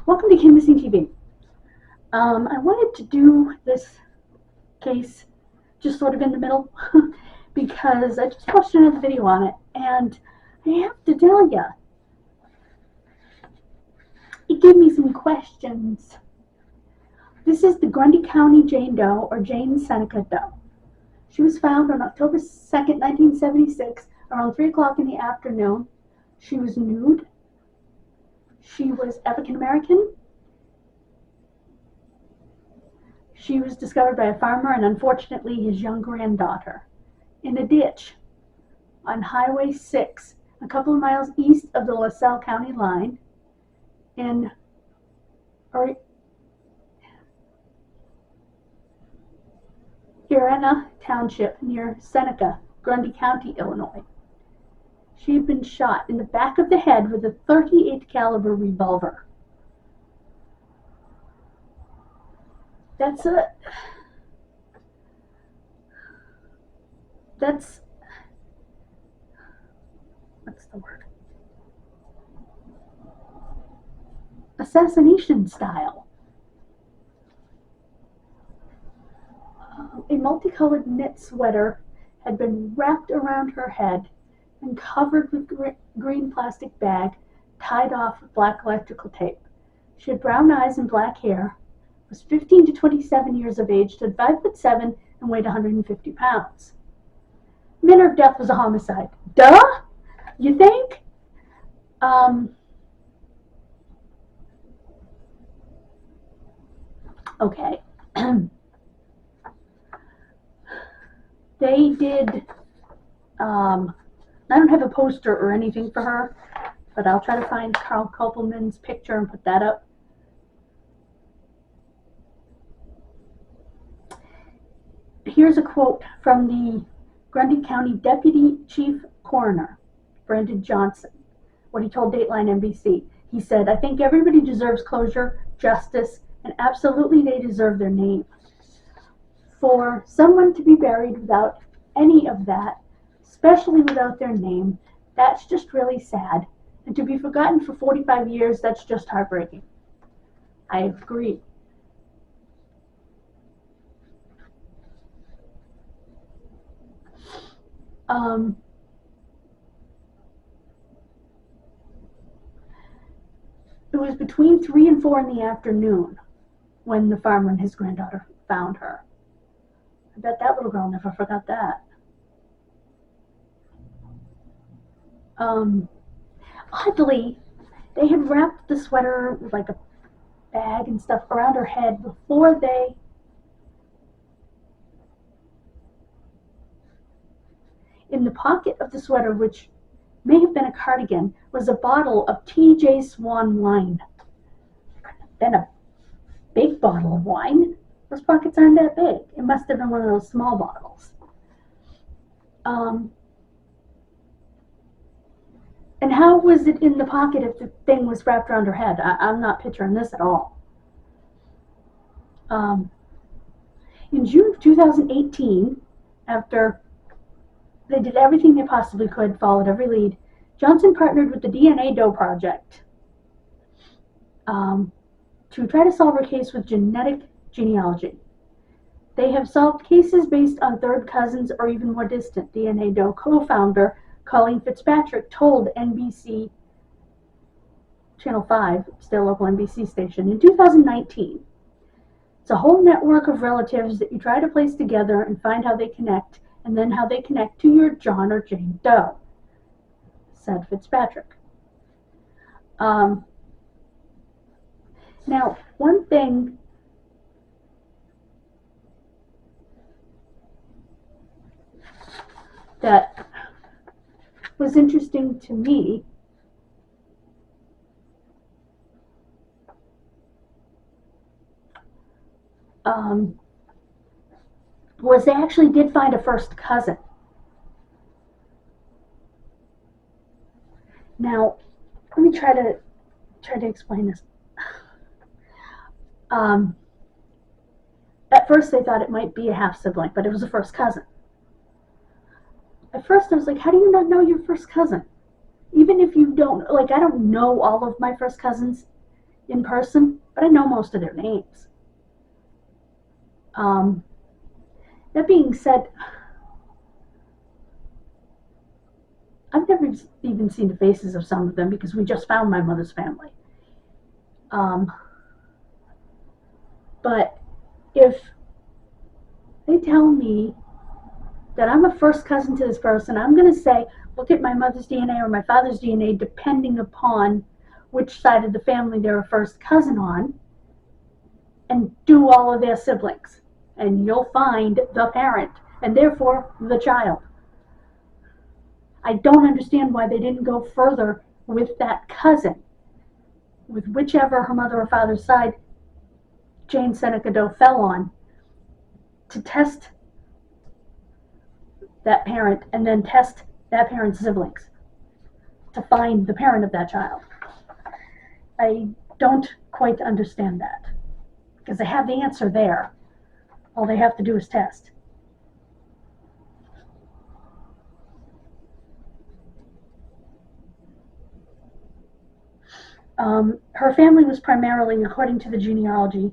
Welcome to Kidmissing TV. I wanted to do this case just sort of in the middle because I just watched another video on it, and I have to tell you, it gave me some questions. This is the Grundy County Jane Doe, or Jane Seneca Doe. She was found on October 2nd, 1976, around 3 o'clock in the afternoon. She was nude. She was African American. She was discovered by a farmer and, unfortunately, his young granddaughter in a ditch on Highway 6, a couple of miles east of the LaSalle County line in Irena Township near Seneca, Grundy County, Illinois. She had been shot in the back of the head with a .38 caliber revolver. That's what's the word? Assassination style. A multicolored knit sweater had been wrapped around her head and covered with green plastic bag, tied off with black electrical tape. She had brown eyes and black hair, was 15 to 27 years of age, stood 5'7", and weighed 150 pounds. Manner of death was a homicide. Duh? You think? Okay. They did, I don't have a poster or anything for her, but I'll try to find Carl Kopelman's picture and put that up. Here's a quote from the Grundy County Deputy Chief Coroner, Brandon Johnson, what he told Dateline NBC. He said, "I think everybody deserves closure, justice, and absolutely they deserve their name. For someone to be buried without any of that, especially without their name, that's just really sad. And to be forgotten for 45 years, that's just heartbreaking." I agree. It was between 3 and 4 in the afternoon when the farmer and his granddaughter found her. I bet that little girl never forgot that. Oddly, they had wrapped the sweater with like a bag and stuff around her head before they in the pocket of the sweater, which may have been a cardigan, was a bottle of T.J. Swan wine. It couldn't have been a big bottle of wine. Those pockets aren't that big. It must have been one of those small bottles. And how was it in the pocket if the thing was wrapped around her head? I'm not picturing this at all. In June of 2018, after they did everything they possibly could, followed every lead, Johnson partnered with the DNA Doe Project to try to solve her case with genetic genealogy. They have solved cases based on third cousins or even more distant. DNA Doe co-founder Colleen Fitzpatrick told NBC Channel 5, still local NBC station, in 2019, "It's a whole network of relatives that you try to place together and find how they connect, and then how they connect to your John or Jane Doe," said Fitzpatrick. Now, one thing that was interesting to me was they actually did find a first cousin. Now, let me try to explain this. At first they thought it might be a half-sibling, but it was a first cousin. At first I was like, how do you not know your first cousin? Even if you don't, like, I don't know all of my first cousins. in person, but I know most of their names. That being said, I've never even seen the faces of some of them because we just found my mother's family. But if they tell me that I'm a first cousin to this person, I'm going to say, look at my mother's DNA or my father's DNA, depending upon which side of the family they're a first cousin on, and do all of their siblings. And you'll find the parent, and therefore the child. I don't understand why they didn't go further with that cousin, with whichever her mother or father's side Jane Seneca Doe fell on, to test that parent and then test that parent's siblings to find the parent of that child. I don't quite understand that because they have the answer there. All they have to do is test. Her family was primarily, according to the genealogy,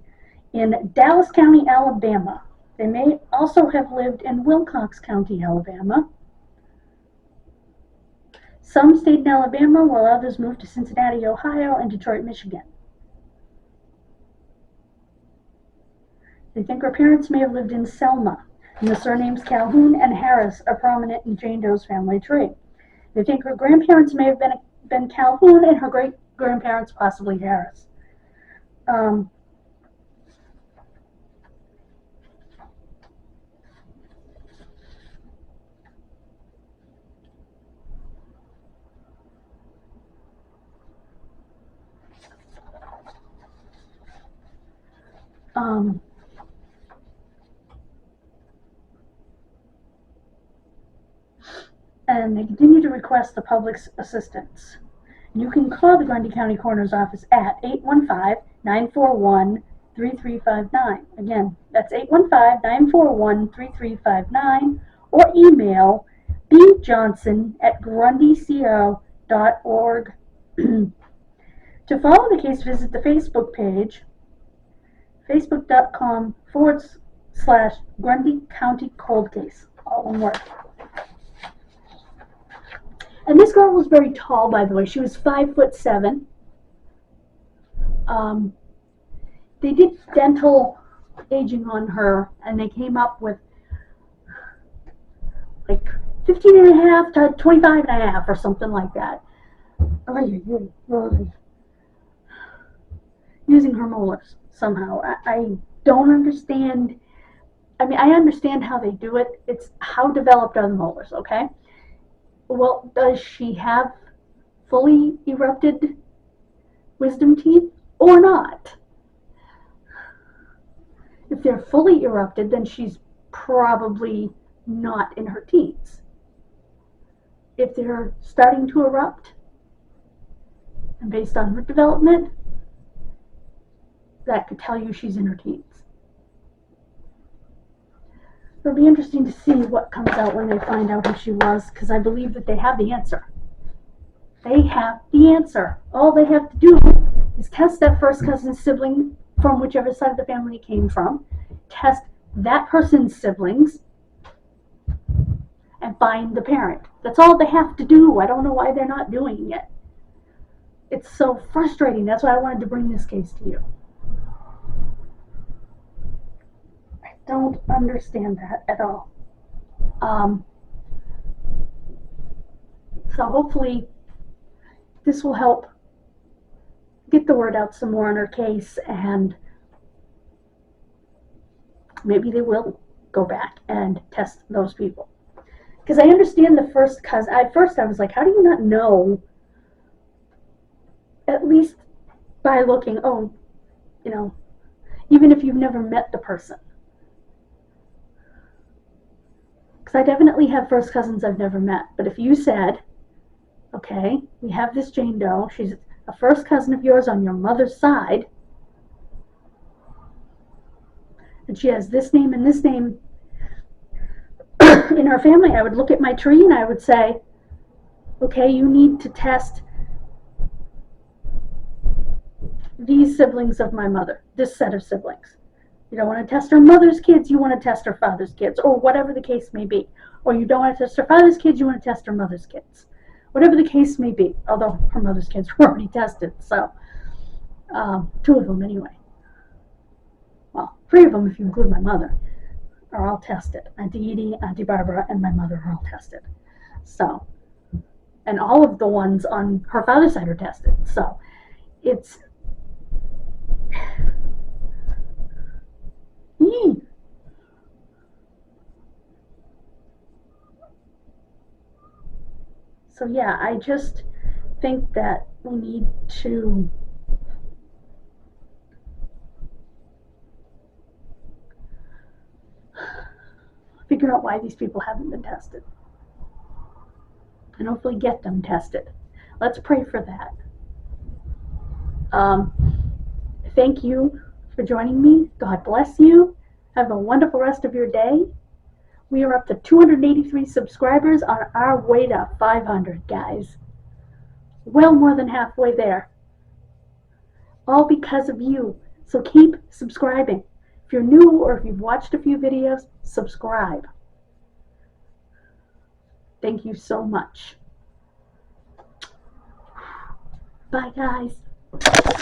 in Dallas County, Alabama. They may also have lived in Wilcox County, Alabama. Some stayed in Alabama, while others moved to Cincinnati, Ohio, and Detroit, Michigan. They think her parents may have lived in Selma, and the surnames Calhoun and Harris are prominent in Jane Doe's family tree. They think her grandparents may have been Calhoun and her great-grandparents possibly Harris. And they continue to request the public's assistance. You can call the Grundy County Coroner's Office at 815-941-3359. Again, that's 815-941-3359, or email bjohnson@grundyco.org. To follow the case, visit the Facebook page, facebook.com/Grundy County Cold Case, all one word. And this girl was very tall, by the way. She was 5'7". They did dental aging on her, and they came up with like 15.5 to 25.5 or something like that. Using her molars somehow. I don't understand. I mean, I understand how they do it. It's how developed are the molars, okay? Well, does she have fully erupted wisdom teeth or not? If they're fully erupted, then she's probably not in her teens. If they're starting to erupt, and based on her development, that could tell you she's in her teens. It'll be interesting to see what comes out when they find out who she was, because I believe that they have the answer. They have the answer. All they have to do is test that first cousin's sibling from whichever side of the family it came from, test that person's siblings, and find the parent. That's all they have to do. I don't know why they're not doing it. It's so frustrating. That's why I wanted to bring this case to you. Don't understand that at all. So hopefully this will help get the word out some more on her case, and maybe they will go back and test those people. Because I understand the first cousin. At first I was like, how do you not know, at least by looking, even if you've never met the person. Because I definitely have first cousins I've never met. But if you said, okay, we have this Jane Doe, she's a first cousin of yours on your mother's side, and she has this name and this name in her family, I would look at my tree and I would say, okay, you need to test these siblings of my mother, this set of siblings. You don't want to test her mother's kids, you want to test her father's kids, or whatever the case may be. Or you don't want to test her father's kids, you want to test her mother's kids. Whatever the case may be, although her mother's kids were already tested, so two of them anyway. Well, three of them if you include my mother are all tested. Auntie Edie, Auntie Barbara, and my mother are all tested. So, and all of the ones on her father's side are tested. So, it's so yeah, I just think that we need to figure out why these people haven't been tested and hopefully get them tested. Let's pray for that. Thank you for joining me. God bless you. Have a wonderful rest of your day. We are up to 283 subscribers on our way to 500, guys. Well more than halfway there. All because of you. So keep subscribing. If you're new or if you've watched a few videos, subscribe. Thank you so much. Bye, guys.